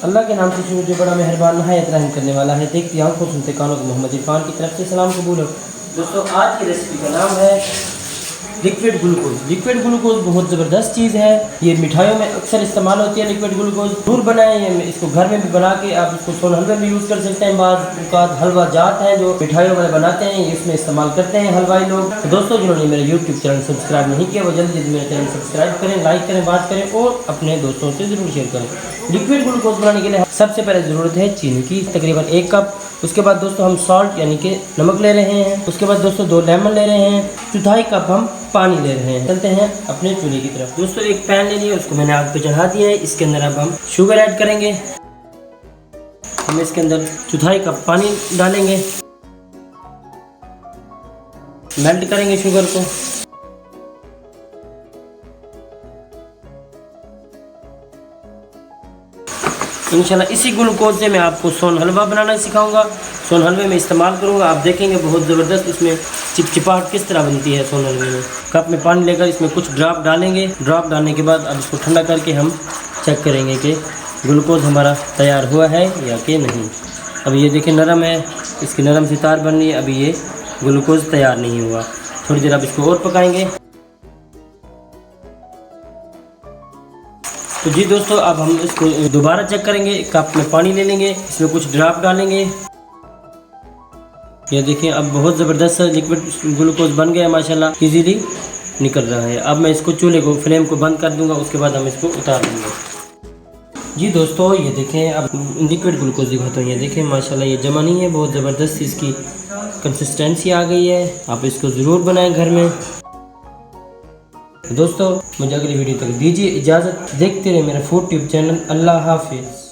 अल्लाह के नाम से शुरू जो बड़ा मेहरबान नहायत रहम करने वाला है। देखती आंखों सुनते कानों को मोहम्मद इरफान की तरफ से सलाम कबूल हो। दोस्तों आज की रेसिपी का नाम है लिक्विड ग्लूकोज। लिक्विड ग्लूकोज बहुत ज़बरदस्त चीज़ है। ये मिठाइयों में अक्सर इस्तेमाल होती है। लिक्विड ग्लूकोज दूर बनाएं, ये इसको घर में भी बना के आप इसको सोन हलवे में यूज़ कर सकते हैं। बाद हलवा जात है जो मिठाइयों में बनाते हैं, ये इसमें इस्तेमाल करते हैं हलवाई लोग। तो दोस्तों जिन्होंने मेरा यूट्यूब चैनल सब्सक्राइब नहीं किया वो जल्दी जल्दी मेरा चैनल सब्सक्राइब करें, लाइक करें, बात करें और अपने दोस्तों से ज़रूर शेयर करें। लिक्विड ग्लूकोज बनाने के लिए सबसे पहले ज़रूरत है चीनी की, तकरीबन 1 कप। उसके बाद दोस्तों हम सॉल्ट यानी कि नमक ले रहे हैं। उसके बाद दोस्तों 2 लेमन ले रहे हैं। 1/4 कप हम पानी ले रहे हैं। चलते हैं अपने चूल्हे की तरफ। दोस्तों एक पैन ले लिया, उसको मैंने आग पे चढ़ा दिया है। इसके अंदर अब हम शुगर ऐड करेंगे। हम इसके अंदर 1/4 कप पानी डालेंगे, मेल्ट करेंगे शुगर को। इंशाल्लाह इसी ग्लूकोज से मैं आपको सोन हलवा बनाना सिखाऊंगा। सोन हलवे में इस्तेमाल करूंगा, आप देखेंगे बहुत ज़बरदस्त इसमें चिपचिपाहट किस तरह बनती है सोन हलवे में। कप में पानी लेकर इसमें कुछ ड्रॉप डालेंगे। ड्रॉप डालने के बाद अब इसको ठंडा करके हम चेक करेंगे कि ग्लूकोज हमारा तैयार हुआ है या कि नहीं। अब ये देखें नरम है, इसकी नरम सी तार बन रही है। अभी ये ग्लूकोज तैयार नहीं हुआ। थोड़ी देर अब इसको और पकाएंगे। तो जी दोस्तों अब हम इसको दोबारा चेक करेंगे। कप में पानी ले लेंगे, इसमें कुछ ड्रॉप डालेंगे। ये देखिए अब बहुत ज़बरदस्त लिक्विड ग्लूकोज बन गया माशाल्लाह, इजीली निकल रहा है। अब मैं इसको चूल्हे को फ्लेम को बंद कर दूंगा, उसके बाद हम इसको उतार देंगे। जी दोस्तों ये देखें अब लिक्विड ग्लूकोज दिखाता हूँ। ये देखें माशाल्लाह ये जमा नहीं है, बहुत ज़बरदस्त इसकी कंसिस्टेंसी आ गई है। आप इसको ज़रूर बनाएं घर में। दोस्तों मुझे अगली वीडियो तक दीजिए इजाज़त। देखते रहे मेरा फूड ट्यूब चैनल। अल्लाह हाफिज़।